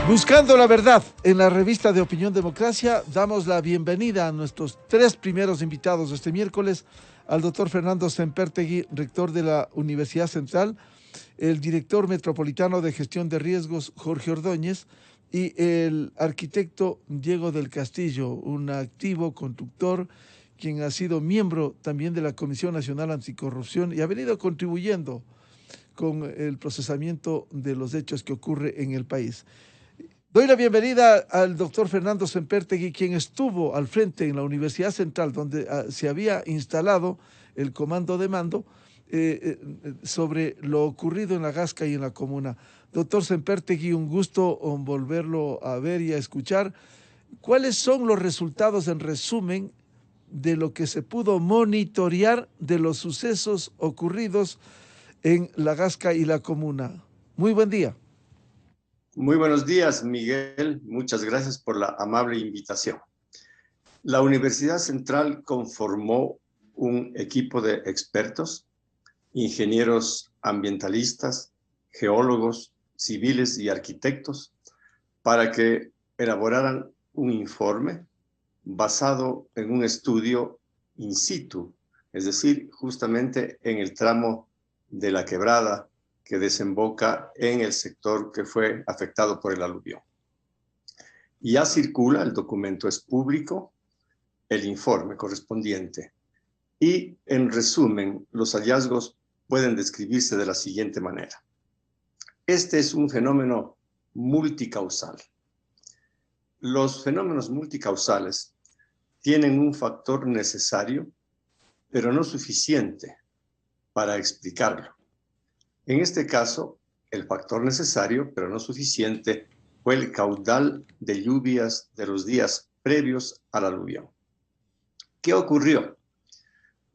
Buscando la verdad, en la revista de Opinión Democracia, damos la bienvenida a nuestros tres primeros invitados de este miércoles, al doctor Fernando Sempertegui, rector de la Universidad Central, el director metropolitano de gestión de riesgos, Jorge Ordóñez, y el arquitecto Diego del Castillo, un activo conductor, quien ha sido miembro también de la Comisión Nacional Anticorrupción y ha venido contribuyendo con el procesamiento de los hechos que ocurre en el país. Doy la bienvenida al doctor Fernando Sempertegui, quien estuvo al frente en la Universidad Central, donde se había instalado el comando de mando sobre lo ocurrido en la Gasca y en la comuna. Doctor Sempertegui, un gusto volverlo a ver y a escuchar. ¿Cuáles son los resultados, en resumen, de lo que se pudo monitorear de los sucesos ocurridos en la Gasca y la comuna? Muy buen día. Muy buenos días, Miguel. Muchas gracias por la amable invitación. La Universidad Central conformó un equipo de expertos, ingenieros ambientalistas, geólogos, civiles y arquitectos para que elaboraran un informe basado en un estudio in situ, es decir, justamente en el tramo de la quebrada que desemboca en el sector que fue afectado por el aluvión. Ya circula, el documento es público, el informe correspondiente. Y en resumen, los hallazgos pueden describirse de la siguiente manera. Este es un fenómeno multicausal. Los fenómenos multicausales tienen un factor necesario, pero no suficiente para explicarlo. En este caso, el factor necesario, pero no suficiente, fue el caudal de lluvias de los días previos al aluvión. ¿Qué ocurrió?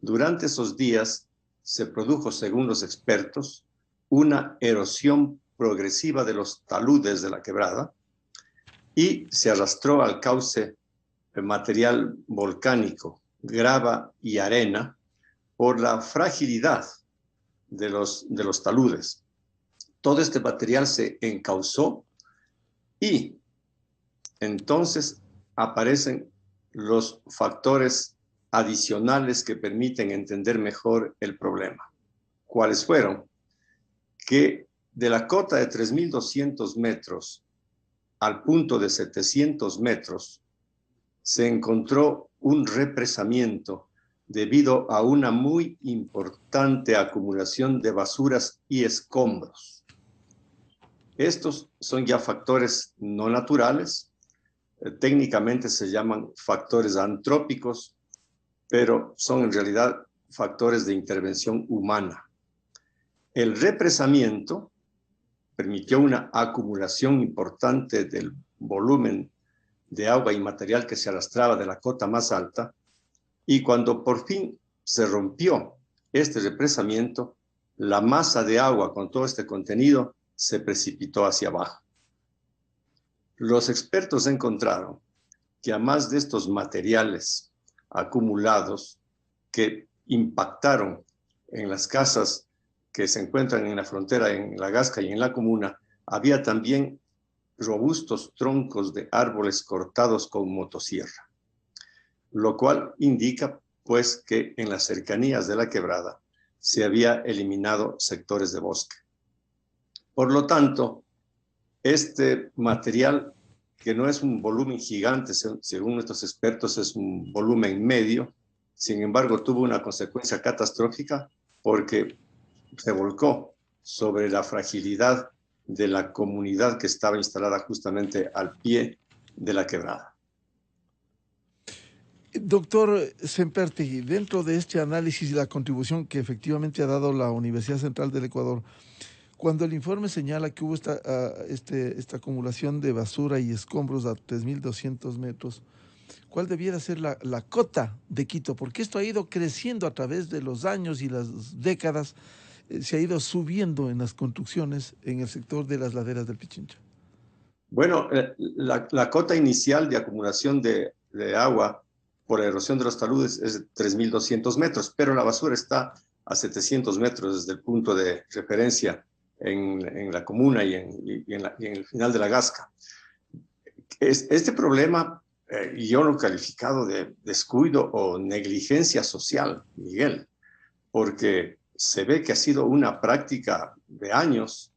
Durante esos días se produjo, según los expertos, una erosión progresiva de los taludes de la quebrada y se arrastró al cauce material volcánico, grava y arena, por la fragilidad de los taludes. Todo este material se encauzó y entonces aparecen los factores adicionales que permiten entender mejor el problema. ¿Cuáles fueron? Que de la cota de 3.200 metros al punto de 700 metros se encontró un represamiento debido a una muy importante acumulación de basuras y escombros. Estos son ya factores no naturales, técnicamente se llaman factores antrópicos, pero son en realidad factores de intervención humana. El represamiento permitió una acumulación importante del volumen de agua y material que se arrastraba de la cota más alta, y cuando por fin se rompió este represamiento, la masa de agua con todo este contenido se precipitó hacia abajo. Los expertos encontraron que además de estos materiales acumulados que impactaron en las casas que se encuentran en la frontera, en la Gasca y en la comuna, había también robustos troncos de árboles cortados con motosierra, lo cual indica pues que en las cercanías de la quebrada se había eliminado sectores de bosque. Por lo tanto, este material, que no es un volumen gigante, según nuestros expertos es un volumen medio, sin embargo tuvo una consecuencia catastrófica porque se volcó sobre la fragilidad de la comunidad que estaba instalada justamente al pie de la quebrada. Doctor Sempertegui, dentro de este análisis y la contribución que efectivamente ha dado la Universidad Central del Ecuador, cuando el informe señala que hubo esta acumulación de basura y escombros a 3.200 metros, ¿cuál debiera ser la cota de Quito? Porque esto ha ido creciendo a través de los años y las décadas, se ha ido subiendo en las construcciones en el sector de las laderas del Pichincha. Bueno, la cota inicial de acumulación de agua por la erosión de los taludes es de 3.200 metros, pero la basura está a 700 metros desde el punto de referencia en la comuna y en el final de la Gasca. Este problema yo lo he calificado de descuido o negligencia social, Miguel, porque se ve que ha sido una práctica de años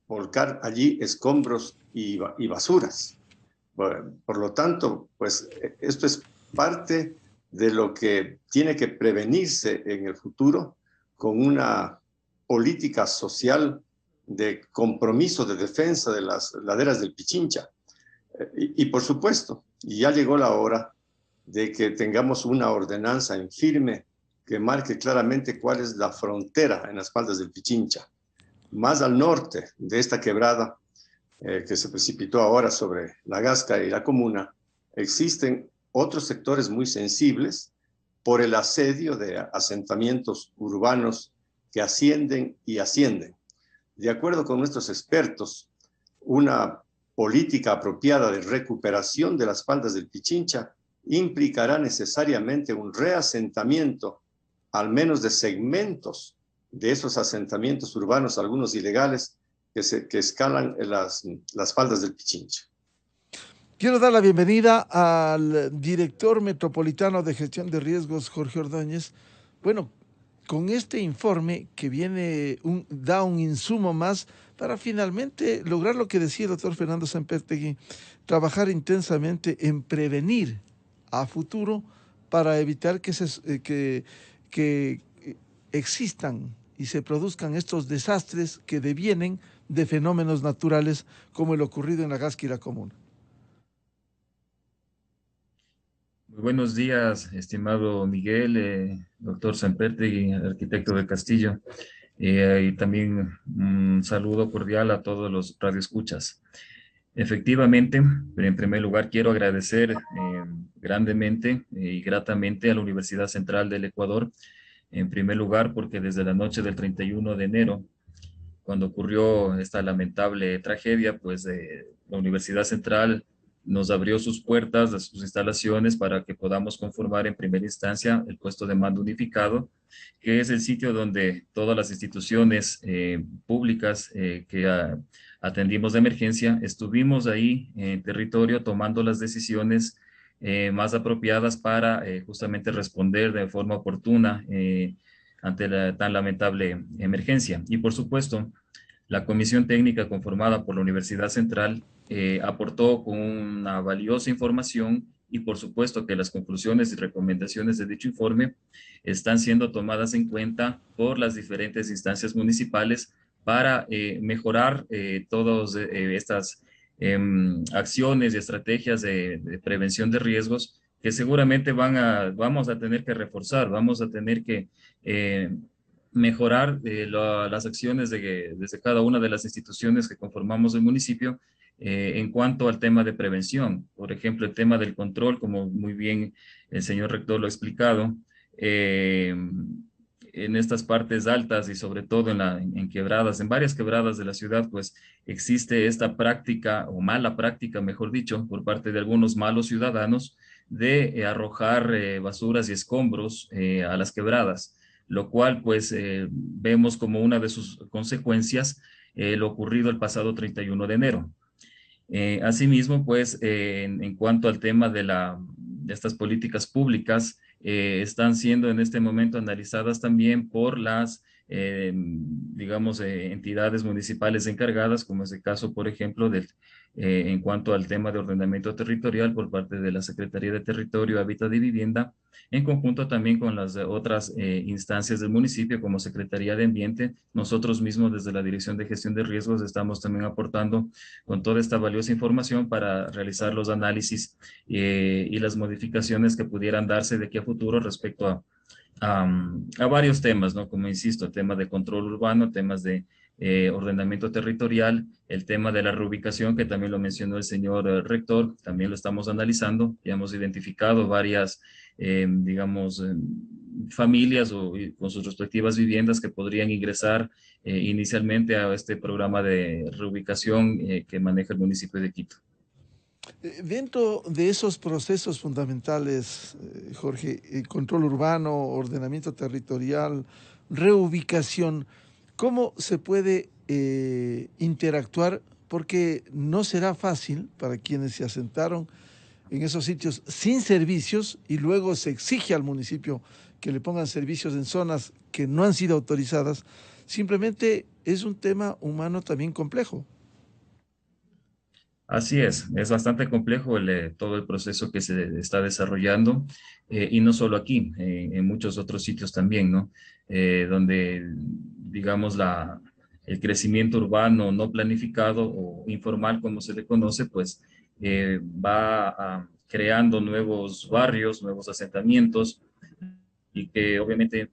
volcar allí escombros y basuras. Por lo tanto, pues esto es parte de lo que tiene que prevenirse en el futuro con una política social de compromiso de defensa de las laderas del Pichincha. Y por supuesto, ya llegó la hora de que tengamos una ordenanza en firme que marque claramente cuál es la frontera en las faldas del Pichincha. Más al norte de esta quebrada que se precipitó ahora sobre la Gasca y la Comuna, existen otros sectores muy sensibles por el asedio de asentamientos urbanos que ascienden y ascienden. De acuerdo con nuestros expertos, una política apropiada de recuperación de las faldas del Pichincha implicará necesariamente un reasentamiento, al menos de segmentos de esos asentamientos urbanos, algunos ilegales, que escalan las faldas del Pichincha. Quiero dar la bienvenida al director metropolitano de gestión de riesgos, Jorge Ordóñez. Bueno, con este informe que da un insumo más para finalmente lograr lo que decía el doctor Fernando Sempértegui, trabajar intensamente en prevenir a futuro para evitar que existan y se produzcan estos desastres que devienen de fenómenos naturales como el ocurrido en la Gasca y la Comuna. Muy buenos días, estimado Miguel, doctor Sempértegui, arquitecto de Castillo, y también un saludo cordial a todos los radioescuchas. Efectivamente, en primer lugar quiero agradecer grandemente y gratamente a la Universidad Central del Ecuador, en primer lugar porque desde la noche del 31 de enero, cuando ocurrió esta lamentable tragedia, pues la Universidad Central nos abrió sus puertas, de sus instalaciones, para que podamos conformar en primera instancia el puesto de mando unificado, que es el sitio donde todas las instituciones públicas que atendimos de emergencia, estuvimos ahí en territorio tomando las decisiones más apropiadas para justamente responder de forma oportuna ante la tan lamentable emergencia. Y por supuesto, la comisión técnica conformada por la Universidad Central aportó con una valiosa información y por supuesto que las conclusiones y recomendaciones de dicho informe están siendo tomadas en cuenta por las diferentes instancias municipales para mejorar todas estas acciones y estrategias de prevención de riesgos que seguramente vamos a tener que reforzar, vamos a tener que mejorar las acciones desde cada una de las instituciones que conformamos el municipio en cuanto al tema de prevención. Por ejemplo, el tema del control, como muy bien el señor rector lo ha explicado, en estas partes altas y sobre todo en quebradas, en varias quebradas de la ciudad, pues existe esta práctica o mala práctica, mejor dicho, por parte de algunos malos ciudadanos de arrojar basuras y escombros a las quebradas, lo cual pues vemos como una de sus consecuencias lo ocurrido el pasado 31 de enero. Asimismo, pues en cuanto al tema de estas políticas públicas, están siendo en este momento analizadas también por las, digamos, entidades municipales encargadas, como es el caso, por ejemplo, en cuanto al tema de ordenamiento territorial por parte de la Secretaría de Territorio, Hábitat y Vivienda, en conjunto también con las otras instancias del municipio, como Secretaría de Ambiente. Nosotros mismos desde la Dirección de Gestión de Riesgos estamos también aportando con toda esta valiosa información para realizar los análisis y las modificaciones que pudieran darse de aquí a futuro respecto a varios temas, ¿no? Como insisto, temas de control urbano, temas de ordenamiento territorial, el tema de la reubicación, que también lo mencionó el señor rector, también lo estamos analizando, ya hemos identificado varias, digamos, familias con sus respectivas viviendas que podrían ingresar inicialmente a este programa de reubicación que maneja el municipio de Quito. Dentro de esos procesos fundamentales, Jorge, control urbano, ordenamiento territorial, reubicación, ¿cómo se puede interactuar porque no será fácil para quienes se asentaron en esos sitios sin servicios y luego se exige al municipio que le pongan servicios en zonas que no han sido autorizadas. Simplemente es un tema humano también complejo. Así es bastante complejo todo el proceso que se está desarrollando y no solo aquí, en muchos otros sitios también, ¿no? Donde, digamos, el crecimiento urbano no planificado o informal, como se le conoce, pues va creando nuevos barrios, nuevos asentamientos y que obviamente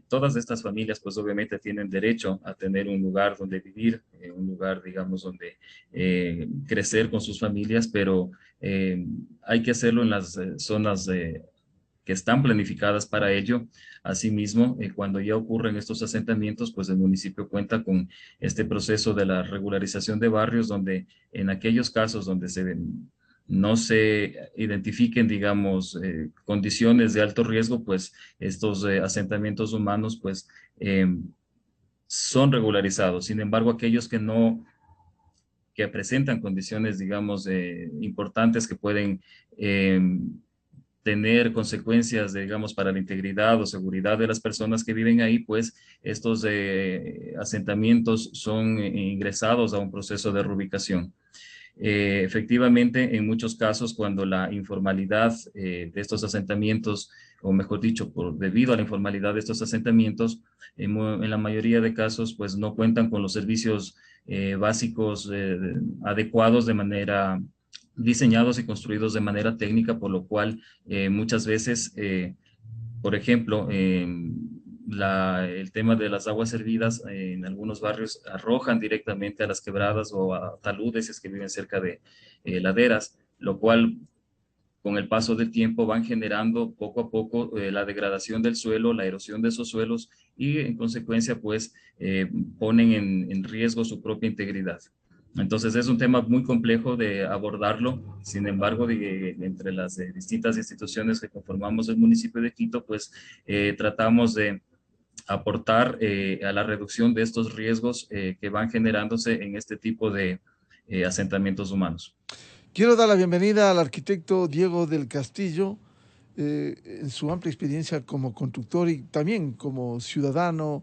todas estas familias pues obviamente tienen derecho a tener un lugar donde vivir, un lugar digamos donde crecer con sus familias, pero hay que hacerlo en las zonas que están planificadas para ello. Asimismo, cuando ya ocurren estos asentamientos, pues el municipio cuenta con este proceso de la regularización de barrios, donde en aquellos casos donde no se identifiquen, digamos, condiciones de alto riesgo, pues estos asentamientos humanos, pues son regularizados. Sin embargo, aquellos que presentan condiciones, digamos, importantes que pueden tener consecuencias, digamos, para la integridad o seguridad de las personas que viven ahí, pues estos asentamientos son ingresados a un proceso de reubicación. Efectivamente, en muchos casos, cuando la informalidad de estos asentamientos, o mejor dicho, debido a la informalidad de estos asentamientos, en la mayoría de casos, pues no cuentan con los servicios básicos adecuados de manera diseñados y construidos de manera técnica, por lo cual muchas veces, por ejemplo, el tema de las aguas servidas en algunos barrios arrojan directamente a las quebradas o a taludes si es que viven cerca de laderas, lo cual con el paso del tiempo van generando poco a poco la degradación del suelo, la erosión de esos suelos y en consecuencia pues ponen en riesgo su propia integridad. Entonces es un tema muy complejo de abordarlo, sin embargo, entre las distintas instituciones que conformamos el municipio de Quito, pues tratamos de aportar a la reducción de estos riesgos que van generándose en este tipo de asentamientos humanos. Quiero dar la bienvenida al arquitecto Diego del Castillo, en su amplia experiencia como constructor y también como ciudadano.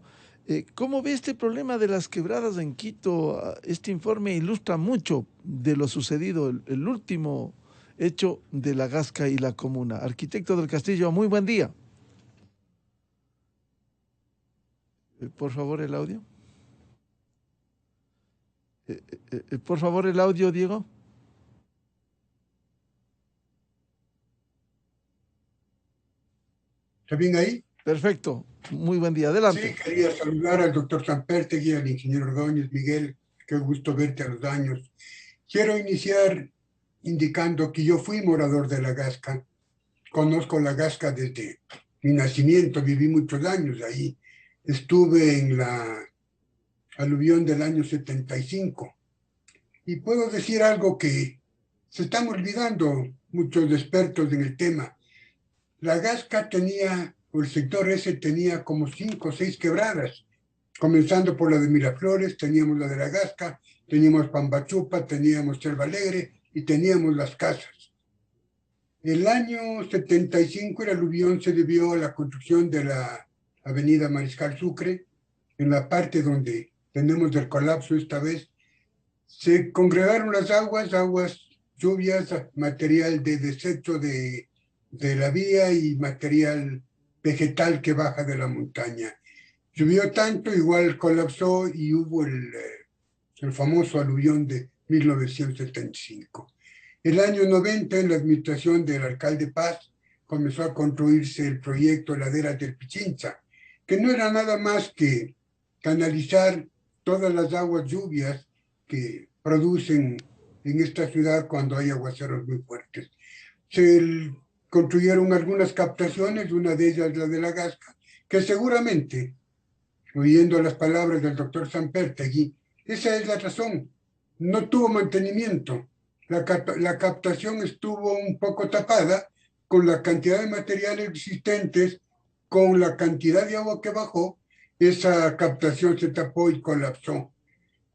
¿Cómo ve este problema de las quebradas en Quito? Este informe ilustra mucho de lo sucedido, el último hecho de la Gasca y la Comuna. Arquitecto del Castillo, muy buen día. Por favor, el audio. Por favor, el audio, Diego. ¿Está bien ahí? Perfecto. Muy buen día. Adelante. Sí, quería saludar al doctor Sampertegui, al ingeniero Ordóñez. Miguel, qué gusto verte a los años. Quiero iniciar indicando que yo fui morador de La Gasca. Conozco La Gasca desde mi nacimiento, viví muchos años ahí. Estuve en la aluvión del año 75. Y puedo decir algo que se están olvidando muchos expertos en el tema. La Gasca tenía, o el sector ese tenía como 5 o 6 quebradas, comenzando por la de Miraflores, teníamos la de La Gasca, teníamos Pambachupa, teníamos Selva Alegre y teníamos Las Casas. El año 75 el aluvión se debió a la construcción de la avenida Mariscal Sucre, en la parte donde tenemos el colapso esta vez. Se congregaron las aguas, lluvias, material de desecho de la vía y material vegetal que baja de la montaña. Llovió tanto, igual colapsó y hubo el famoso aluvión de 1975. El año 90, en la administración del alcalde Paz, comenzó a construirse el proyecto Laderas del Pichincha, que no era nada más que canalizar todas las aguas lluvias que producen en esta ciudad cuando hay aguaceros muy fuertes. Se construyeron algunas captaciones, una de ellas la de La Gasca, que seguramente, oyendo las palabras del doctor Sampertegui, esa es la razón. No tuvo mantenimiento. La captación estuvo un poco tapada con la cantidad de materiales existentes, con la cantidad de agua que bajó, esa captación se tapó y colapsó.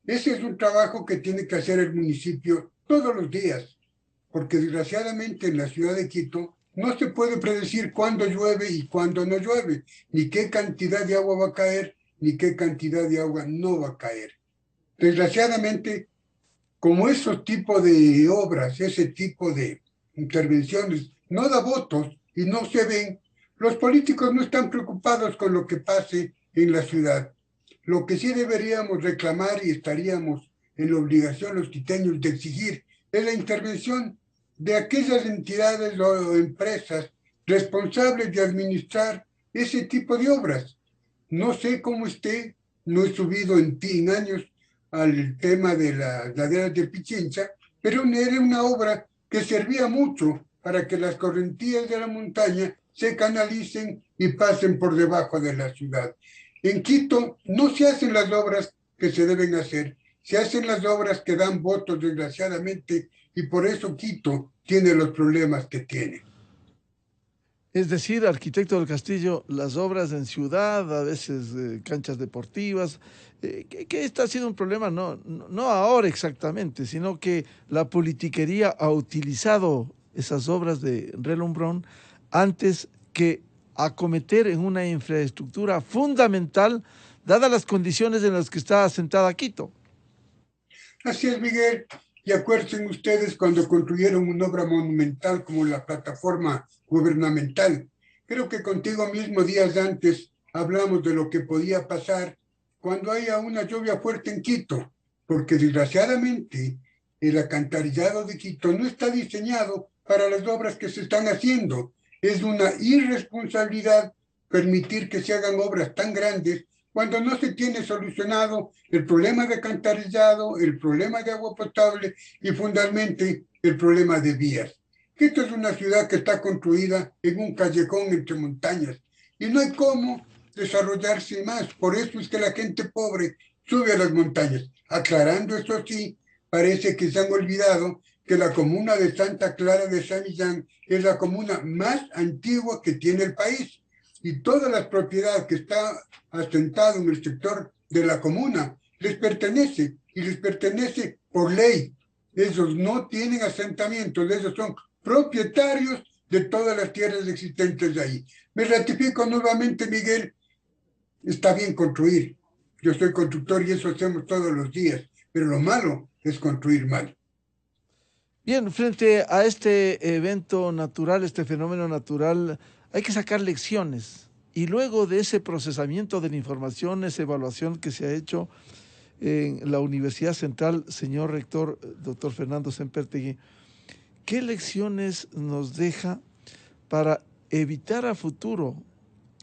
Ese es un trabajo que tiene que hacer el municipio todos los días, porque desgraciadamente en la ciudad de Quito no se puede predecir cuándo llueve y cuándo no llueve, ni qué cantidad de agua va a caer, ni qué cantidad de agua no va a caer. Desgraciadamente, como esos tipos de obras, ese tipo de intervenciones no da votos y no se ven, los políticos no están preocupados con lo que pase en la ciudad. Lo que sí deberíamos reclamar y estaríamos en la obligación los quiteños de exigir es la intervención de aquellas entidades o empresas responsables de administrar ese tipo de obras. No sé cómo esté, no he subido en años al tema de las laderas de Pichincha, pero era una obra que servía mucho para que las correntías de la montaña se canalicen y pasen por debajo de la ciudad. En Quito no se hacen las obras que se deben hacer, se hacen las obras que dan votos, desgraciadamente, y por eso Quito tiene los problemas que tiene. Es decir, arquitecto del Castillo, las obras en ciudad, a veces canchas deportivas, que este ha sido un problema no ahora exactamente, sino que la politiquería ha utilizado esas obras de relumbrón antes que acometer en una infraestructura fundamental, dadas las condiciones en las que está asentada Quito. Así es, Miguel. Y acuérdense ustedes cuando construyeron una obra monumental como la plataforma gubernamental. Creo que contigo mismo días antes hablamos de lo que podía pasar cuando haya una lluvia fuerte en Quito, porque desgraciadamente el alcantarillado de Quito no está diseñado para las obras que se están haciendo. Es una irresponsabilidad permitir que se hagan obras tan grandes cuando no se tiene solucionado el problema de alcantarillado, el problema de agua potable y fundamentalmente el problema de vías. Quito es una ciudad que está construida en un callejón entre montañas y no hay cómo desarrollarse más. Por eso es que la gente pobre sube a las montañas. Aclarando eso sí, parece que se han olvidado que la comuna de Santa Clara de San Millán es la comuna más antigua que tiene el país. Y toda la propiedad que está asentada en el sector de la comuna les pertenece y les pertenece por ley. Ellos no tienen asentamientos, ellos son propietarios de todas las tierras existentes ahí. Me ratifico nuevamente, Miguel, está bien construir. Yo soy constructor y eso hacemos todos los días, pero lo malo es construir mal. Bien, frente a este evento natural, este fenómeno natural, hay que sacar lecciones. Y luego de ese procesamiento de la información, esa evaluación que se ha hecho en la Universidad Central, señor rector, doctor Fernando Sempértegui, ¿qué lecciones nos deja para evitar a futuro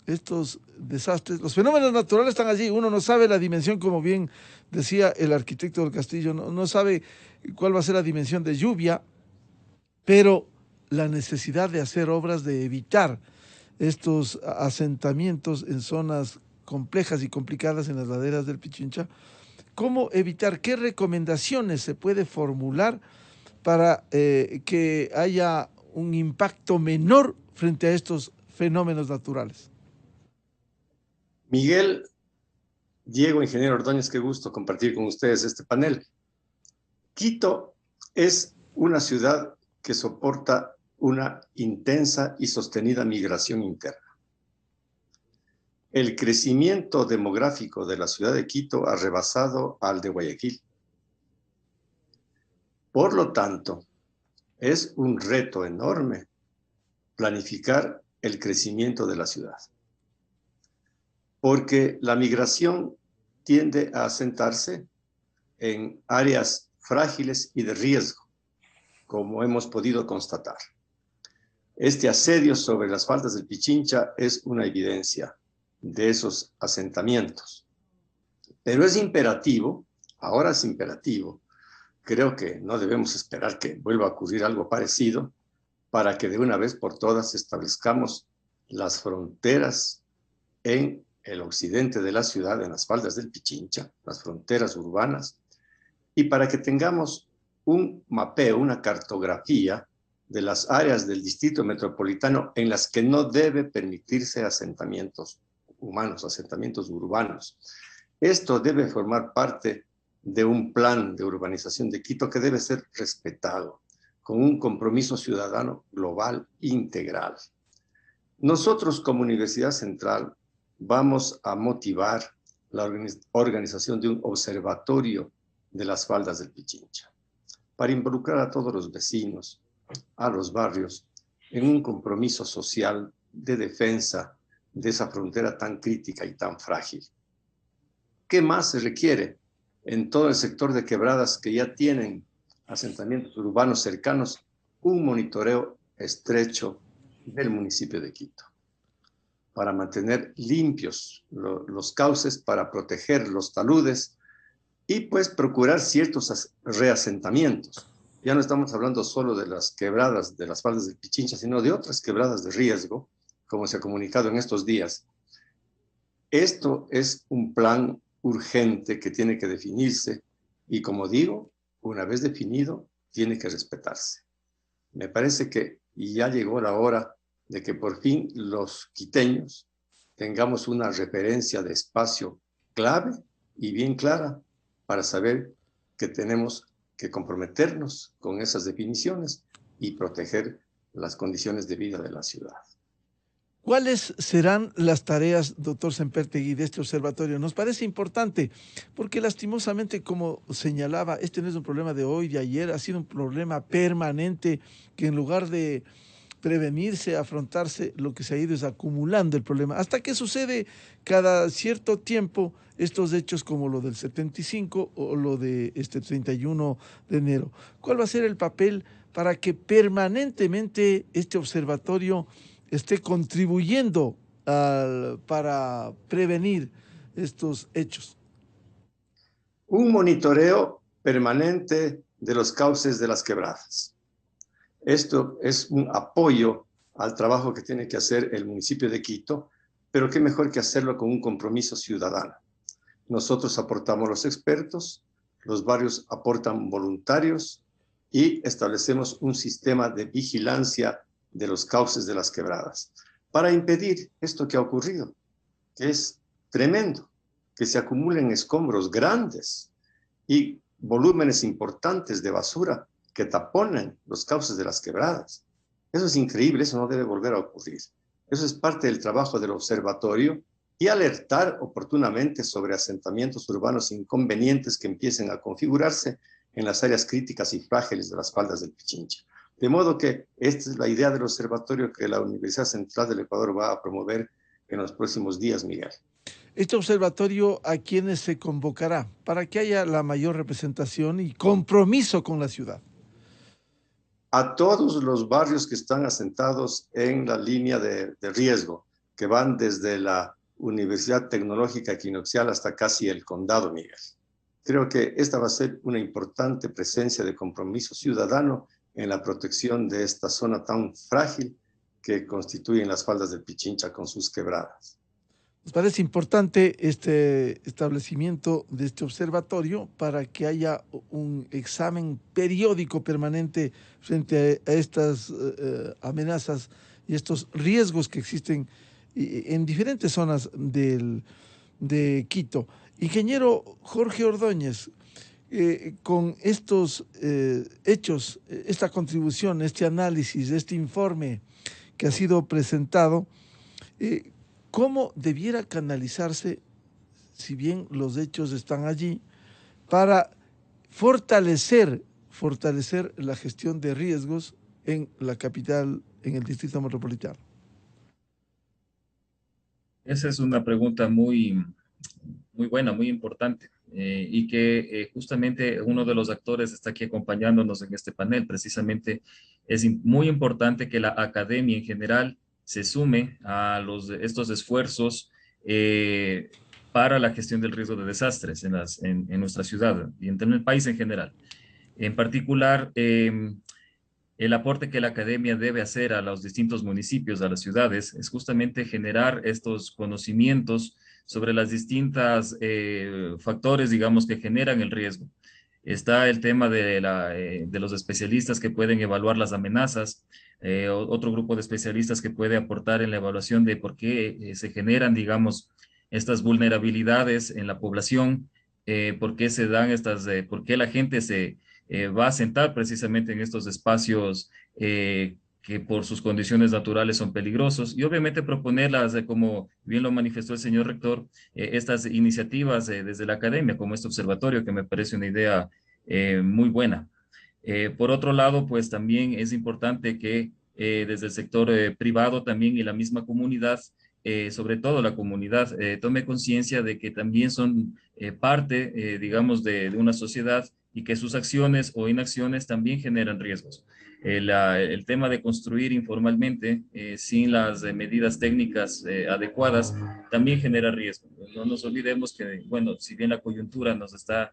estos desastres? Los fenómenos naturales están allí, uno no sabe la dimensión, como bien decía el arquitecto del Castillo, no sabe cuál va a ser la dimensión de lluvia, pero la necesidad de hacer obras, de evitar estos asentamientos en zonas complejas y complicadas en las laderas del Pichincha. ¿Cómo evitar? ¿Qué recomendaciones se puede formular para que haya un impacto menor frente a estos fenómenos naturales? Miguel, Diego, ingeniero Ordóñez, qué gusto compartir con ustedes este panel. Quito es una ciudad que soporta una intensa y sostenida migración interna. El crecimiento demográfico de la ciudad de Quito ha rebasado al de Guayaquil. Por lo tanto, es un reto enorme planificar el crecimiento de la ciudad, porque la migración tiende a asentarse en áreas frágiles y de riesgo, como hemos podido constatar. Este asedio sobre las faldas del Pichincha es una evidencia de esos asentamientos. Pero es imperativo, ahora es imperativo, creo que no debemos esperar que vuelva a ocurrir algo parecido para que de una vez por todas establezcamos las fronteras en el occidente de la ciudad, en las faldas del Pichincha, las fronteras urbanas, y para que tengamos un mapeo, una cartografía de las áreas del distrito metropolitano en las que no debe permitirse asentamientos humanos, asentamientos urbanos. Esto debe formar parte de un plan de urbanización de Quito que debe ser respetado, con un compromiso ciudadano global integral. Nosotros como Universidad Central vamos a motivar la organización de un observatorio de las faldas del Pichincha para involucrar a todos los vecinos, a los barrios, en un compromiso social de defensa de esa frontera tan crítica y tan frágil. ¿Qué más se requiere en todo el sector de quebradas que ya tienen asentamientos urbanos cercanos? Un monitoreo estrecho del municipio de Quito para mantener limpios los cauces, para proteger los taludes y pues procurar ciertos reasentamientos. Ya no estamos hablando solo de las quebradas de las faldas del Pichincha, sino de otras quebradas de riesgo, como se ha comunicado en estos días. Esto es un plan urgente que tiene que definirse y, como digo, una vez definido, tiene que respetarse. Me parece que ya llegó la hora de que por fin los quiteños tengamos una referencia de espacio clave y bien clara para saber que tenemos que comprometernos con esas definiciones y proteger las condiciones de vida de la ciudad. ¿Cuáles serán las tareas, doctor Sempertegui, de este observatorio? Nos parece importante porque lastimosamente, como señalaba, este no es un problema de hoy, de ayer, ha sido un problema permanente que en lugar de prevenirse, afrontarse, lo que se ha ido es acumulando el problema, hasta que sucede cada cierto tiempo estos hechos como lo del 75 o lo de este 31 de enero. ¿Cuál va a ser el papel para que permanentemente este observatorio esté contribuyendo para prevenir estos hechos? Un monitoreo permanente de los cauces de las quebradas. Esto es un apoyo al trabajo que tiene que hacer el municipio de Quito, pero qué mejor que hacerlo con un compromiso ciudadano. Nosotros aportamos los expertos, los barrios aportan voluntarios y establecemos un sistema de vigilancia de los cauces de las quebradas para impedir esto que ha ocurrido, que es tremendo, que se acumulen escombros grandes y volúmenes importantes de basura que taponen los cauces de las quebradas. Eso es increíble, eso no debe volver a ocurrir. Eso es parte del trabajo del observatorio y alertar oportunamente sobre asentamientos urbanos inconvenientes que empiecen a configurarse en las áreas críticas y frágiles de las faldas del Pichincha. De modo que esta es la idea del observatorio que la Universidad Central del Ecuador va a promover en los próximos días, Miguel. Este observatorio, ¿a quiénes se convocará para que haya la mayor representación y compromiso con la ciudad? A todos los barrios que están asentados en la línea de riesgo, que van desde la Universidad Tecnológica Equinoccial hasta casi el Condado, Miguel. Creo que esta va a ser una importante presencia de compromiso ciudadano en la protección de esta zona tan frágil que constituyen las faldas del Pichincha con sus quebradas. Nos parece importante este establecimiento de este observatorio para que haya un examen periódico permanente frente a estas amenazas y estos riesgos que existen en diferentes zonas de Quito. Ingeniero Jorge Ordóñez, con estos hechos, esta contribución, este análisis, este informe que ha sido presentado, ¿cómo debiera canalizarse, si bien los hechos están allí, para fortalecer la gestión de riesgos en la capital, en el Distrito Metropolitano? Esa es una pregunta muy buena, muy importante, y que justamente uno de los actores está aquí acompañándonos en este panel. Precisamente es muy importante que la academia en general se sume a estos esfuerzos para la gestión del riesgo de desastres en nuestra ciudad y en el país en general. En particular, el aporte que la academia debe hacer a los distintos municipios, a las ciudades, es justamente generar estos conocimientos sobre las distintas factores, digamos, que generan el riesgo. Está el tema de los especialistas que pueden evaluar las amenazas, otro grupo de especialistas que puede aportar en la evaluación de por qué se generan, digamos, estas vulnerabilidades en la población, por qué se dan por qué la gente se va a sentar precisamente en estos espacios que por sus condiciones naturales son peligrosos, y obviamente proponerlas, como bien lo manifestó el señor rector, estas iniciativas desde la academia, como este observatorio, que me parece una idea muy buena. Por otro lado, pues también es importante que desde el sector privado también y la misma comunidad, sobre todo la comunidad, tome conciencia de que también son parte, digamos, de una sociedad, y que sus acciones o inacciones también generan riesgos. El tema de construir informalmente sin las medidas técnicas adecuadas también genera riesgo. No nos olvidemos que, bueno, si bien la coyuntura nos está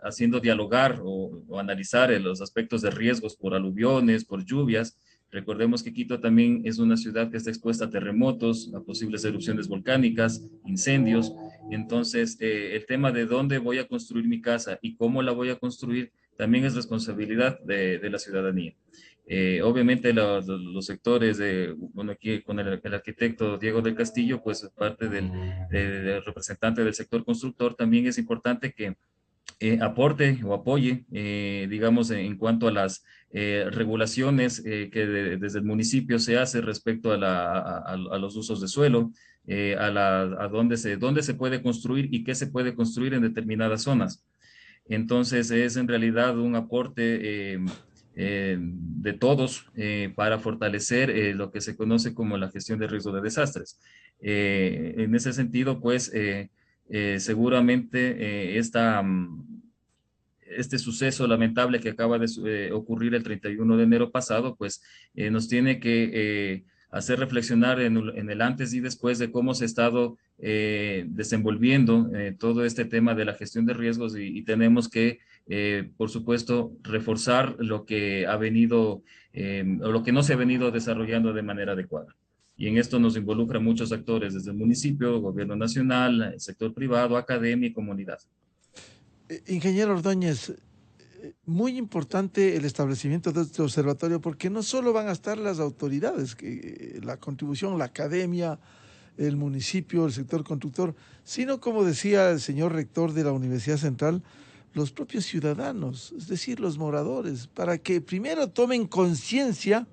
haciendo dialogar o analizar los aspectos de riesgos por aluviones, por lluvias. Recordemos que Quito también es una ciudad que está expuesta a terremotos, a posibles erupciones volcánicas, incendios. Entonces, el tema de dónde voy a construir mi casa y cómo la voy a construir también es responsabilidad de la ciudadanía. Obviamente los sectores, bueno, aquí con el arquitecto Diego del Castillo, pues parte del representante del sector constructor, también es importante que aporte o apoye, digamos, en cuanto a las regulaciones que desde el municipio se hace respecto a los usos de suelo, a dónde se puede construir y qué se puede construir en determinadas zonas. Entonces es en realidad un aporte de todos para fortalecer lo que se conoce como la gestión de riesgo de desastres. En ese sentido, pues seguramente este suceso lamentable que acaba de ocurrir el 31 de enero pasado, pues nos tiene que hacer reflexionar en el antes y después de cómo se ha estado desenvolviendo todo este tema de la gestión de riesgos, y tenemos que, por supuesto, reforzar lo que ha venido o lo que no se ha venido desarrollando de manera adecuada. Y en esto nos involucra muchos actores, desde el municipio, gobierno nacional, el sector privado, academia y comunidad. Ingeniero Ordóñez, muy importante el establecimiento de este observatorio, porque no solo van a estar las autoridades, la contribución, la academia, el municipio, el sector constructor, sino, como decía el señor rector de la Universidad Central, los propios ciudadanos, es decir, los moradores, para que primero tomen conciencia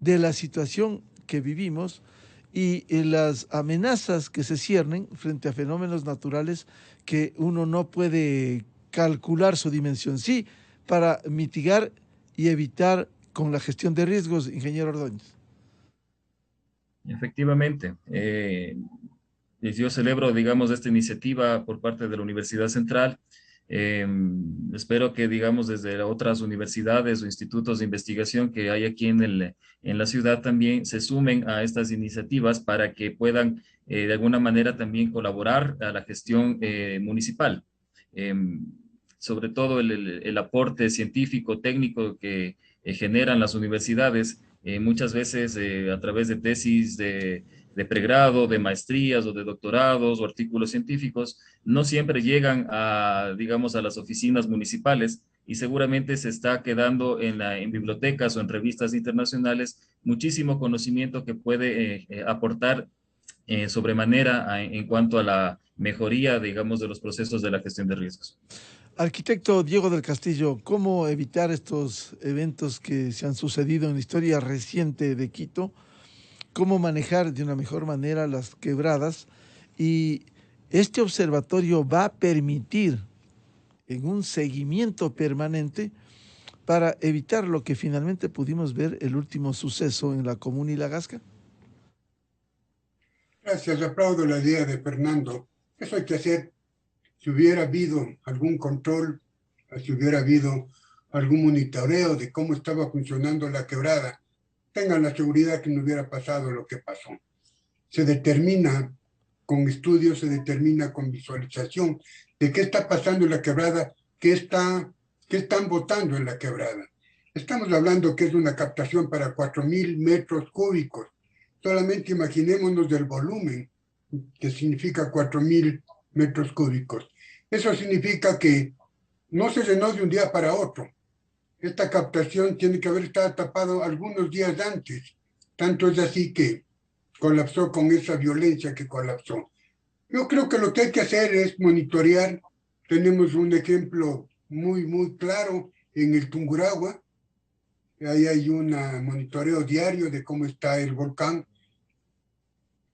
de la situación que vivimos y las amenazas que se ciernen frente a fenómenos naturales que uno no puede calcular su dimensión. Sí, para mitigar y evitar con la gestión de riesgos, ingeniero Ordóñez. Efectivamente. Yo celebro, digamos, esta iniciativa por parte de la Universidad Central. Espero que, digamos, desde otras universidades o institutos de investigación que hay aquí en la ciudad también se sumen a estas iniciativas para que puedan, de alguna manera, también colaborar a la gestión municipal. Sobre todo el aporte científico, técnico que generan las universidades, muchas veces a través de tesis de pregrado, de maestrías o de doctorados o artículos científicos, no siempre llegan a, digamos, a las oficinas municipales, y seguramente se está quedando en bibliotecas o en revistas internacionales muchísimo conocimiento que puede aportar sobremanera en cuanto a la mejoría, digamos, de los procesos de la gestión de riesgos. Arquitecto Diego del Castillo, ¿cómo evitar estos eventos que se han sucedido en la historia reciente de Quito? ¿Cómo manejar de una mejor manera las quebradas? Y este observatorio va a permitir en un seguimiento permanente para evitar lo que finalmente pudimos ver, el último suceso en la Comuna y La Gasca. Gracias, aplaudo la idea de Fernando. Eso hay que hacer. Si hubiera habido algún control, si hubiera habido algún monitoreo de cómo estaba funcionando la quebrada, tengan la seguridad que no hubiera pasado lo que pasó. Se determina con estudios, se determina con visualización de qué está pasando en la quebrada, qué están botando en la quebrada. Estamos hablando que es una captación para 4.000 metros cúbicos. Solamente imaginémonos del volumen, que significa 4.000 metros cúbicos. Eso significa que no se llenó de un día para otro. Esta captación tiene que haber estado tapado algunos días antes. Tanto es así que colapsó con esa violencia que colapsó. Yo creo que lo que hay que hacer es monitorear. Tenemos un ejemplo muy claro en el Tungurahua. Ahí hay un monitoreo diario de cómo está el volcán,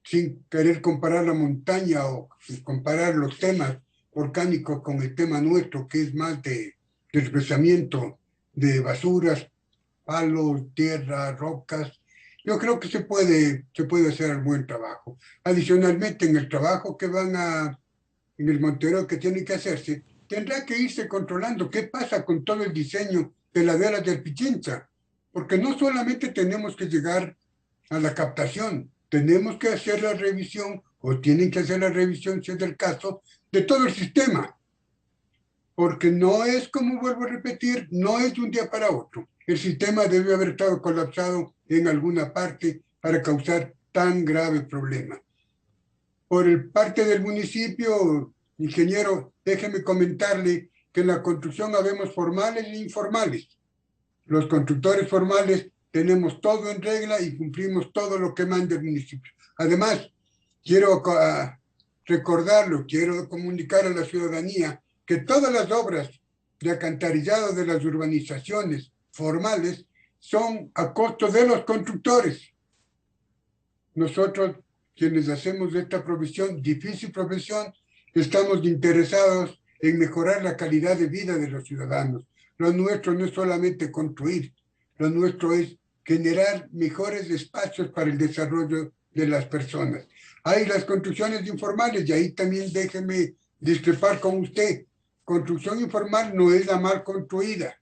sin querer comparar la montaña o comparar los temas volcánicos con el tema nuestro, que es más de desplazamiento de basuras, palos, tierra, rocas. Yo creo que se puede hacer un buen trabajo. Adicionalmente, en el trabajo en el monitoreo que tiene que hacerse, tendrá que irse controlando qué pasa con todo el diseño de laderas del Pichincha, porque no solamente tenemos que llegar a la captación, tenemos que hacer la revisión, o tienen que hacer la revisión, si es el caso, de todo el sistema, porque no es, como vuelvo a repetir, no es de un día para otro. El sistema debe haber estado colapsado en alguna parte para causar tan grave problema. Por el parte del municipio, ingeniero, déjeme comentarle que en la construcción habemos formales e informales. Los constructores formales tenemos todo en regla y cumplimos todo lo que manda el municipio. Además, quiero recordarlo, quiero comunicar a la ciudadanía que todas las obras de alcantarillado de las urbanizaciones formales son a costo de los constructores. Nosotros, quienes hacemos esta profesión, difícil profesión, estamos interesados en mejorar la calidad de vida de los ciudadanos. Lo nuestro no es solamente construir, lo nuestro es generar mejores espacios para el desarrollo de las personas. Hay las construcciones informales y ahí también déjeme discrepar con usted. Construcción informal no es la mal construida.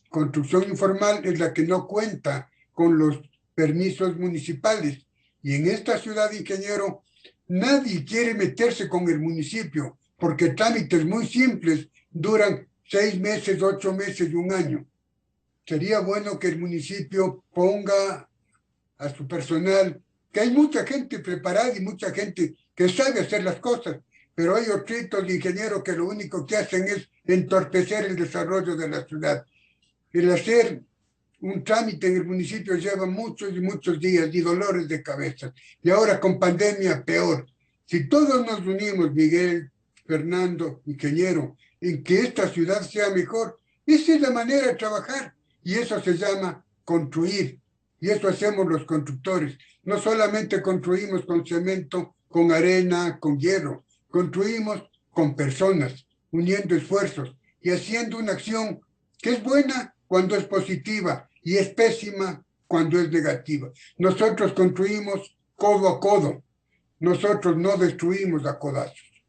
Construcción informal es la que no cuenta con los permisos municipales. Y en esta ciudad, ingeniero, nadie quiere meterse con el municipio porque trámites muy simples duran 6 meses, 8 meses y un año. Sería bueno que el municipio ponga a su personal, que hay mucha gente preparada y mucha gente que sabe hacer las cosas, pero hay otros ingenieros que lo único que hacen es entorpecer el desarrollo de la ciudad. El hacer un trámite en el municipio lleva muchos y muchos días y dolores de cabeza. Y ahora con pandemia, peor. Si todos nos unimos, Miguel, Fernando, ingeniero, en que esta ciudad sea mejor, esa es la manera de trabajar. Y eso se llama construir. Y eso hacemos los constructores. No solamente construimos con cemento, con arena, con hierro. Construimos con personas, uniendo esfuerzos y haciendo una acción que es buena cuando es positiva y es pésima cuando es negativa. Nosotros construimos codo a codo. Nosotros no destruimos a codazos.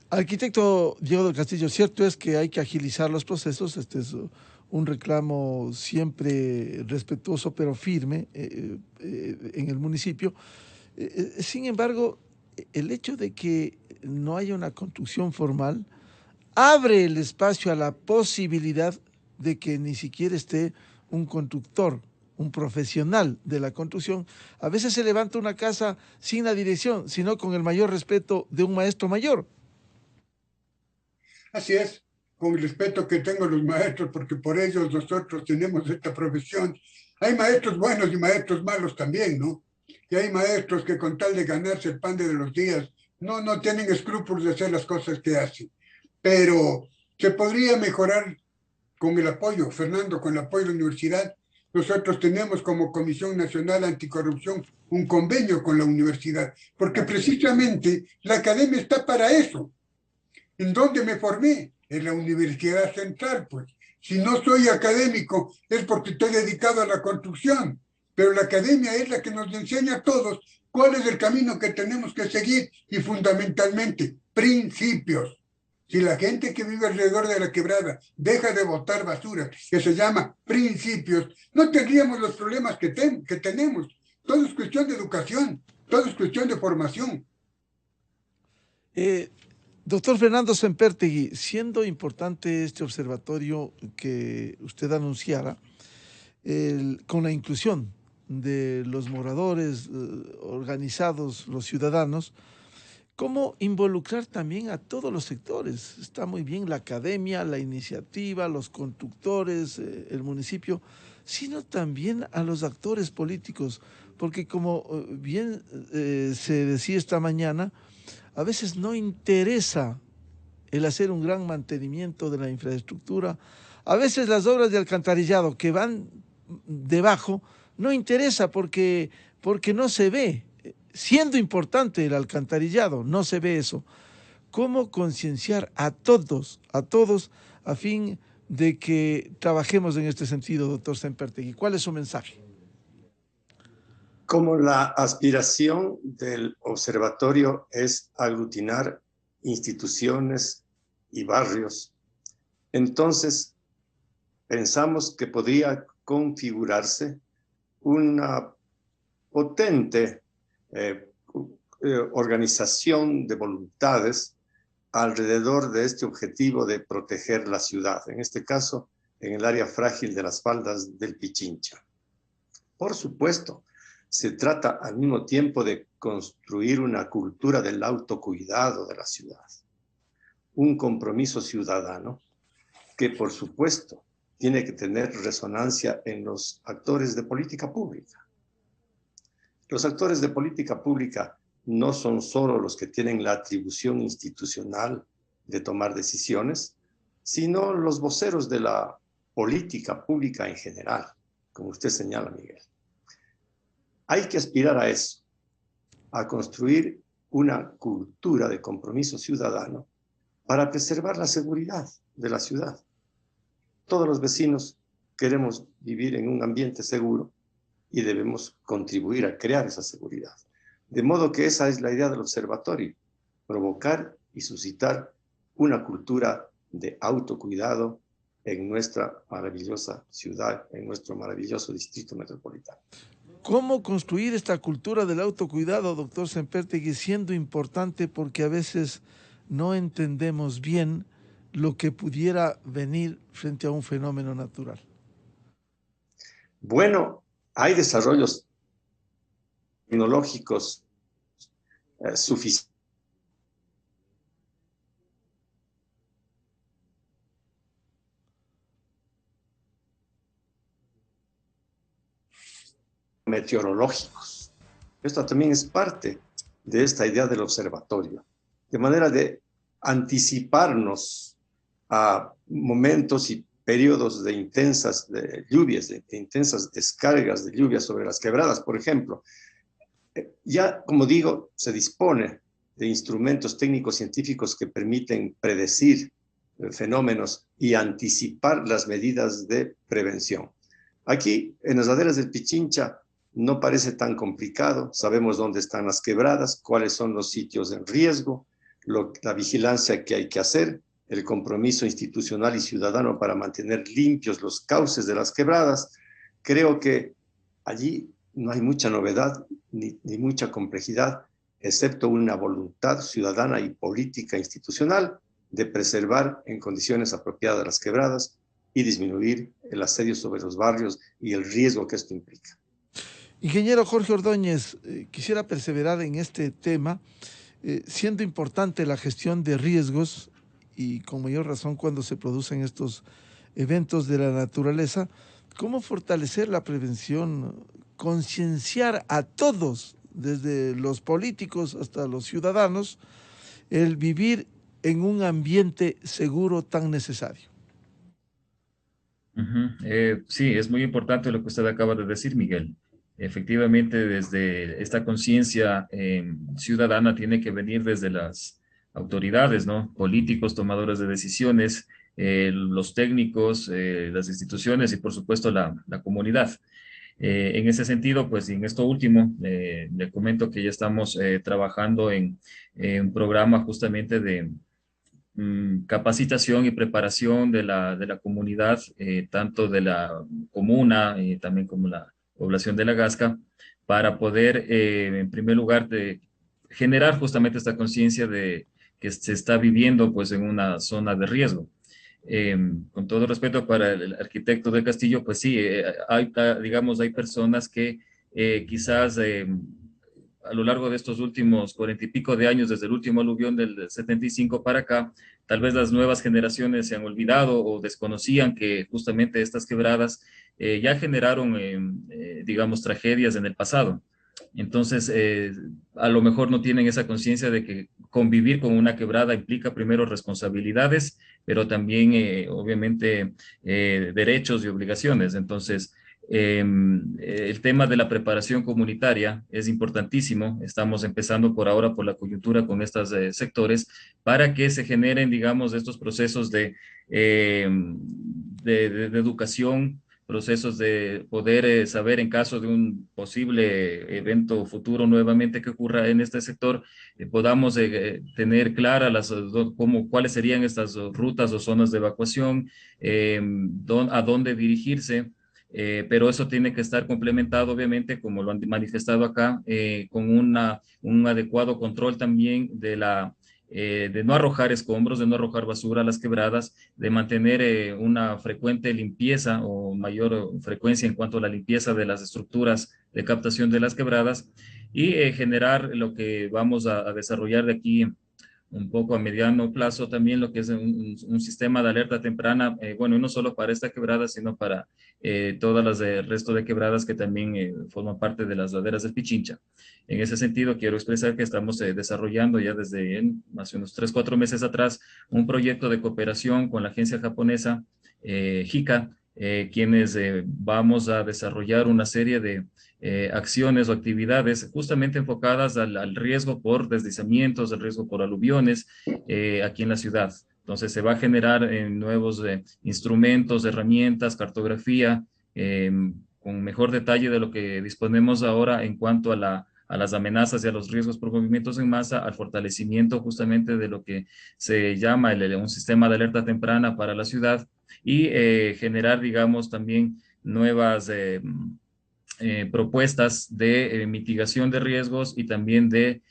Arquitecto Diego del Castillo, cierto es que hay que agilizar los procesos. Este es un reclamo siempre respetuoso pero firme en el municipio. Sin embargo, el hecho de que no haya una construcción formal abre el espacio a la posibilidad de que ni siquiera esté un constructor, un profesional de la construcción. A veces se levanta una casa sin la dirección, sino con el mayor respeto de un maestro mayor. Así es, con el respeto que tengo a los maestros, porque por ellos nosotros tenemos esta profesión. Hay maestros buenos y maestros malos también, ¿no? Y hay maestros que con tal de ganarse el pan de los días, no tienen escrúpulos de hacer las cosas que hacen. Pero se podría mejorar con el apoyo, Fernando, con el apoyo de la universidad. Nosotros tenemos como Comisión Nacional Anticorrupción un convenio con la universidad, porque precisamente la academia está para eso. ¿En dónde me formé? En la Universidad Central, pues. Si no soy académico es porque estoy dedicado a la construcción, pero la academia es la que nos enseña a todos cuál es el camino que tenemos que seguir y fundamentalmente principios. Si la gente que vive alrededor de la quebrada deja de botar basura, que se llama principios, no tendríamos los problemas que tenemos. Todo es cuestión de educación, todo es cuestión de formación. Doctor Fernando Sempertegui, siendo importante este observatorio que usted anunciara, con la inclusión de los moradores organizados, los ciudadanos, ¿cómo involucrar también a todos los sectores? Está muy bien la academia, la iniciativa, los constructores, el municipio, sino también a los actores políticos, porque como bien se decía esta mañana, a veces no interesa el hacer un gran mantenimiento de la infraestructura. A veces las obras de alcantarillado que van debajo no interesa porque no se ve. Siendo importante el alcantarillado, no se ve eso. ¿Cómo concienciar a todos, a fin de que trabajemos en este sentido, doctor Sempertegui? ¿Cuál es su mensaje? Como la aspiración del observatorio es aglutinar instituciones y barrios, entonces pensamos que podría configurarse una potente organización de voluntades alrededor de este objetivo de proteger la ciudad, en este caso, en el área frágil de las faldas del Pichincha. Por supuesto, se trata al mismo tiempo de construir una cultura del autocuidado de la ciudad, un compromiso ciudadano que, por supuesto, tiene que tener resonancia en los actores de política pública. Los actores de política pública no son solo los que tienen la atribución institucional de tomar decisiones, sino los voceros de la política pública en general, como usted señala, Miguel. Hay que aspirar a eso, a construir una cultura de compromiso ciudadano para preservar la seguridad de la ciudad. Todos los vecinos queremos vivir en un ambiente seguro y debemos contribuir a crear esa seguridad. De modo que esa es la idea del observatorio, provocar y suscitar una cultura de autocuidado en nuestra maravillosa ciudad, en nuestro maravilloso distrito metropolitano. ¿Cómo construir esta cultura del autocuidado, doctor Sempertegui, siendo importante porque a veces no entendemos bien lo que pudiera venir frente a un fenómeno natural? Bueno, hay desarrollos tecnológicos suficientes meteorológicos. Esto también es parte de esta idea del observatorio, de manera de anticiparnos a momentos y periodos de intensas lluvias, de intensas descargas de lluvias sobre las quebradas, por ejemplo. Ya, como digo, se dispone de instrumentos técnicos científicos que permiten predecir fenómenos y anticipar las medidas de prevención. Aquí, en las laderas del Pichincha, no parece tan complicado. Sabemos dónde están las quebradas, cuáles son los sitios en riesgo, la vigilancia que hay que hacer, el compromiso institucional y ciudadano para mantener limpios los cauces de las quebradas. Creo que allí no hay mucha novedad ni mucha complejidad, excepto una voluntad ciudadana y política institucional de preservar en condiciones apropiadas las quebradas y disminuir el asedio sobre los barrios y el riesgo que esto implica. Ingeniero Jorge Ordóñez, quisiera perseverar en este tema, siendo importante la gestión de riesgos y con mayor razón cuando se producen estos eventos de la naturaleza, ¿cómo fortalecer la prevención, concienciar a todos, desde los políticos hasta los ciudadanos, el vivir en un ambiente seguro tan necesario? Sí, es muy importante lo que usted acaba de decir, Miguel. Efectivamente, desde esta conciencia ciudadana tiene que venir desde las autoridades, ¿no? Políticos, tomadores de decisiones, los técnicos, las instituciones y por supuesto la comunidad. En ese sentido, pues en esto último, le comento que ya estamos trabajando en un programa justamente de capacitación y preparación de la comunidad, tanto de la comuna, también como la población de La Gasca, para poder, en primer lugar, generar justamente esta conciencia de que se está viviendo pues en una zona de riesgo. Con todo respeto para el arquitecto del Castillo, pues sí, digamos, hay personas que quizás a lo largo de estos últimos 40 y pico de años, desde el último aluvión del 75 para acá, tal vez las nuevas generaciones se han olvidado o desconocían que justamente estas quebradas ya generaron, digamos, tragedias en el pasado. Entonces, a lo mejor no tienen esa conciencia de que convivir con una quebrada implica primero responsabilidades, pero también, obviamente, derechos y obligaciones. Entonces, el tema de la preparación comunitaria es importantísimo. Estamos empezando por ahora por la coyuntura con estos sectores para que se generen, digamos, estos procesos de educación, procesos de poder saber en caso de un posible evento futuro nuevamente que ocurra en este sector, podamos tener claras cuáles serían estas rutas o zonas de evacuación, a dónde dirigirse. Pero eso tiene que estar complementado, obviamente, como lo han manifestado acá, con un adecuado control también de no arrojar escombros, de no arrojar basura a las quebradas, de mantener una frecuente limpieza o mayor frecuencia en cuanto a la limpieza de las estructuras de captación de las quebradas y generar lo que vamos a desarrollar de aquí un poco a mediano plazo también lo que es un sistema de alerta temprana, bueno, no solo para esta quebrada, sino para todas las del resto de quebradas que también forman parte de las laderas del Pichincha. En ese sentido, quiero expresar que estamos desarrollando ya desde hace unos 3, 4 meses atrás un proyecto de cooperación con la agencia japonesa JICA, quienes vamos a desarrollar una serie de acciones o actividades justamente enfocadas al riesgo por deslizamientos, al riesgo por aluviones aquí en la ciudad. Entonces se va a generar nuevos instrumentos, herramientas, cartografía, con mejor detalle de lo que disponemos ahora en cuanto a las amenazas y a los riesgos por movimientos en masa, al fortalecimiento justamente de lo que se llama un sistema de alerta temprana para la ciudad y generar, digamos, también nuevas propuestas de mitigación de riesgos y también de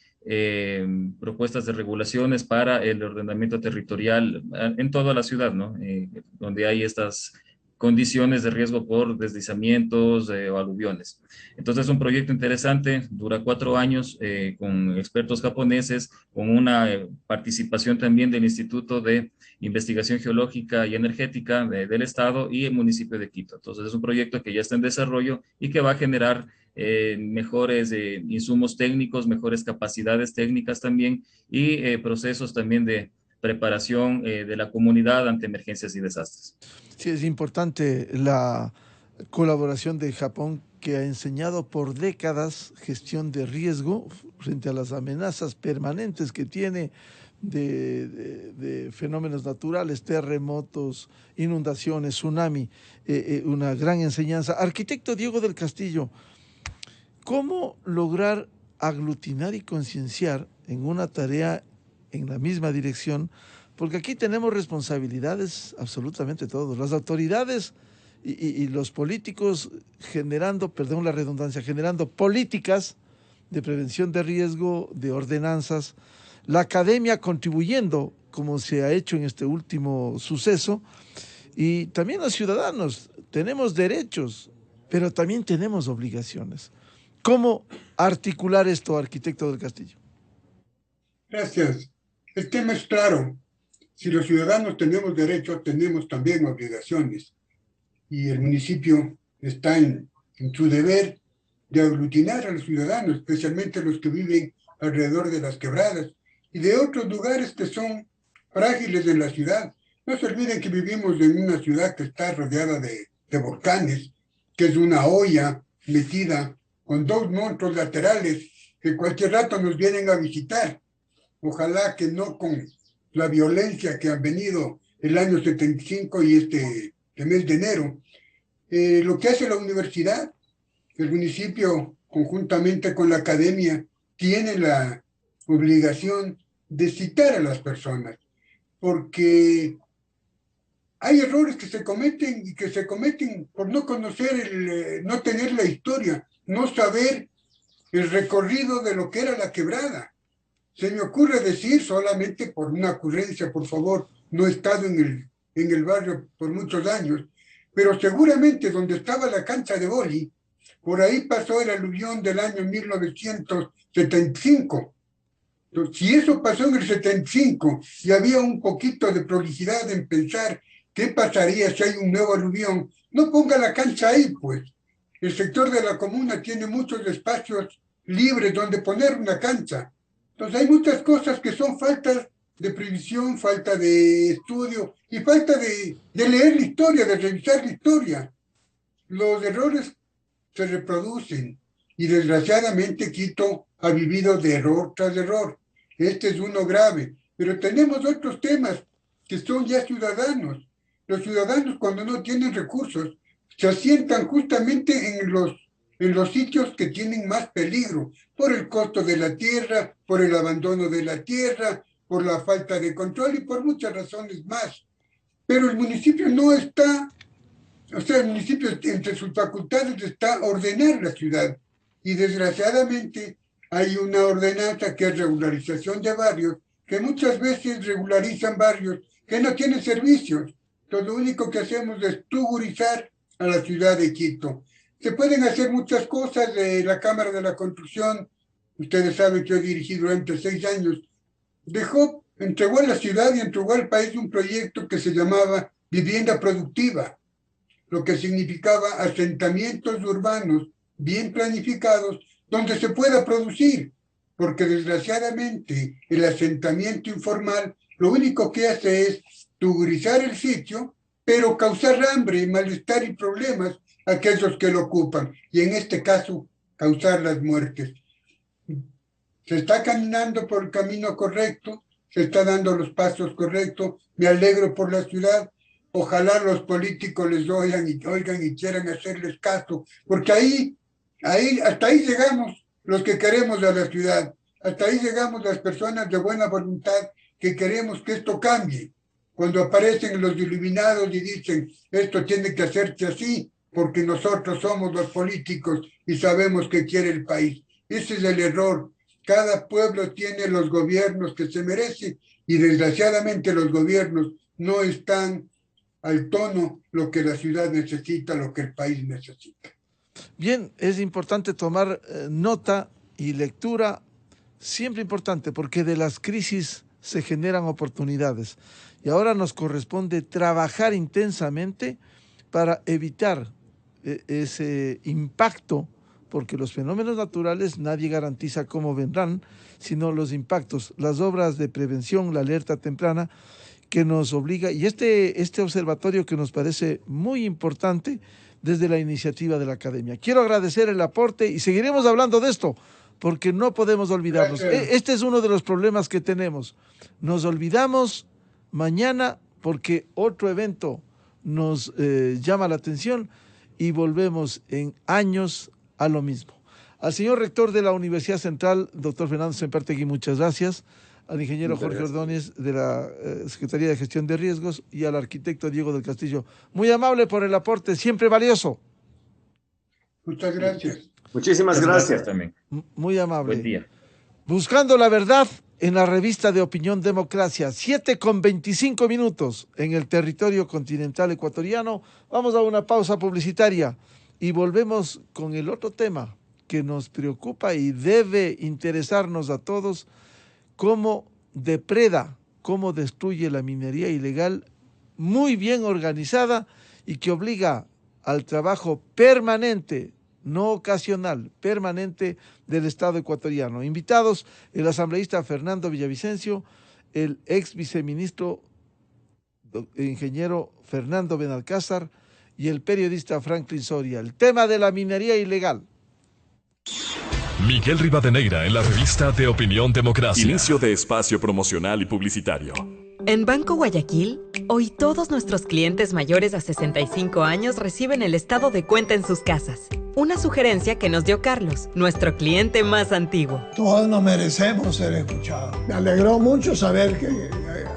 propuestas de regulaciones para el ordenamiento territorial en toda la ciudad, ¿no? Donde hay estas condiciones de riesgo por deslizamientos o aluviones. Entonces es un proyecto interesante, dura 4 años con expertos japoneses, con una participación también del Instituto de Investigación Geológica y Energética del Estado y el municipio de Quito. Entonces es un proyecto que ya está en desarrollo y que va a generar mejores insumos técnicos, mejores capacidades técnicas también y procesos también de preparación de la comunidad ante emergencias y desastres. Sí, es importante la colaboración de Japón, que ha enseñado por décadas gestión de riesgo frente a las amenazas permanentes que tiene de fenómenos naturales, terremotos, inundaciones, tsunami, una gran enseñanza. Arquitecto Diego del Castillo, ¿cómo lograr aglutinar y concienciar en una tarea en la misma dirección? Porque aquí tenemos responsabilidades absolutamente todos, las autoridades y los políticos generando, perdón la redundancia, generando políticas de prevención de riesgo, de ordenanzas, la academia contribuyendo, como se ha hecho en este último suceso, y también los ciudadanos. Tenemos derechos, pero también tenemos obligaciones. ¿Cómo articular esto, arquitecto del Castillo? Gracias. El tema es claro. Si los ciudadanos tenemos derechos, tenemos también obligaciones. Y el municipio está en su deber de aglutinar a los ciudadanos, especialmente los que viven alrededor de las quebradas y de otros lugares que son frágiles en la ciudad. No se olviden que vivimos en una ciudad que está rodeada de volcanes, que es una olla metida con 2 monstruos laterales que cualquier rato nos vienen a visitar. Ojalá que no con la violencia que han venido el año 75 y este mes de enero. Lo que hace la universidad, el municipio conjuntamente con la academia tiene la obligación de citar a las personas, porque hay errores que se cometen y que se cometen por no conocer, no tener la historia, no saber el recorrido de lo que era la quebrada. Se me ocurre decir, solamente por una ocurrencia, por favor, no he estado en el barrio por muchos años, pero seguramente donde estaba la cancha de vóley, por ahí pasó el aluvión del año 1975. Entonces, si eso pasó en el 75 y había un poquito de prolijidad en pensar qué pasaría si hay un nuevo aluvión, no ponga la cancha ahí, pues. El sector de la comuna tiene muchos espacios libres donde poner una cancha. Entonces hay muchas cosas que son faltas de previsión, falta de estudio y falta de leer la historia, de revisar la historia. Los errores se reproducen y desgraciadamente Quito ha vivido de error tras error. Este es uno grave, pero tenemos otros temas que son ya ciudadanos. Los ciudadanos, cuando no tienen recursos, se asientan justamente en los sitios que tienen más peligro, por el costo de la tierra, por el abandono de la tierra, por la falta de control y por muchas razones más. Pero el municipio no está, o sea, el municipio entre sus facultades está ordenar la ciudad. Y desgraciadamente hay una ordenanza que es regularización de barrios, que muchas veces regularizan barrios que no tienen servicios. Entonces lo único que hacemos es tugurizar a la ciudad de Quito. Se pueden hacer muchas cosas. De la Cámara de la Construcción, ustedes saben que yo he dirigido durante 6 años, entregó a la ciudad y entregó al país un proyecto que se llamaba vivienda productiva, lo que significaba asentamientos urbanos bien planificados donde se pueda producir, porque desgraciadamente el asentamiento informal lo único que hace es tugurizar el sitio, pero causar hambre, malestar y problemas a aquellos que lo ocupan, y en este caso causar las muertes. Se está caminando por el camino correcto, se está dando los pasos correctos, me alegro por la ciudad, ojalá los políticos les oigan y quieran hacerles caso, porque hasta ahí llegamos los que queremos a la ciudad, hasta ahí llegamos las personas de buena voluntad que queremos que esto cambie. Cuando aparecen los iluminados y dicen, esto tiene que hacerse así, porque nosotros somos los políticos y sabemos qué quiere el país. Ese es el error. Cada pueblo tiene los gobiernos que se merece y desgraciadamente los gobiernos no están al tono lo que la ciudad necesita, lo que el país necesita. Bien, es importante tomar nota y lectura, siempre importante, porque de las crisis se generan oportunidades. Y ahora nos corresponde trabajar intensamente para evitar ese impacto, porque los fenómenos naturales nadie garantiza cómo vendrán, sino los impactos, las obras de prevención, la alerta temprana que nos obliga, y este observatorio que nos parece muy importante desde la iniciativa de la Academia. Quiero agradecer el aporte y seguiremos hablando de esto, porque no podemos olvidarnos. Este es uno de los problemas que tenemos. Nos olvidamos mañana porque otro evento nos llama la atención y volvemos en años a lo mismo. Al señor rector de la Universidad Central, doctor Fernando Sempértegui, muchas gracias. Al ingeniero Jorge Ordóñez de la Secretaría de Gestión de Riesgos y al arquitecto Diego del Castillo. Muy amable por el aporte, siempre valioso. Muchas gracias. Muchísimas gracias también. Muy amable. Buen día. Buscando la verdad en la revista de Opinión Democracia, 7:25 en el territorio continental ecuatoriano. Vamos a una pausa publicitaria y volvemos con el otro tema que nos preocupa y debe interesarnos a todos: cómo depreda, cómo destruye la minería ilegal muy bien organizada y que obliga al trabajo permanente, no ocasional, permanente del Estado ecuatoriano. Invitados, el asambleísta Fernando Villavicencio, el ex viceministro ingeniero Fernando Benalcázar y el periodista Franklin Soria. El tema de la minería ilegal. Miguel Rivadeneira en la revista de Opinión Democracia. Inicio de espacio promocional y publicitario. En Banco Guayaquil, hoy todos nuestros clientes mayores a 65 años reciben el estado de cuenta en sus casas. Una sugerencia que nos dio Carlos, nuestro cliente más antiguo. Todos nos merecemos ser escuchados. Me alegró mucho saber que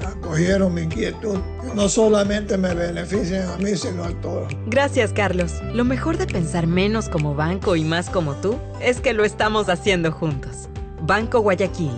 acogieron mi inquietud. No solamente me benefician a mí, sino a todos. Gracias, Carlos. Lo mejor de pensar menos como banco y más como tú es que lo estamos haciendo juntos. Banco Guayaquil.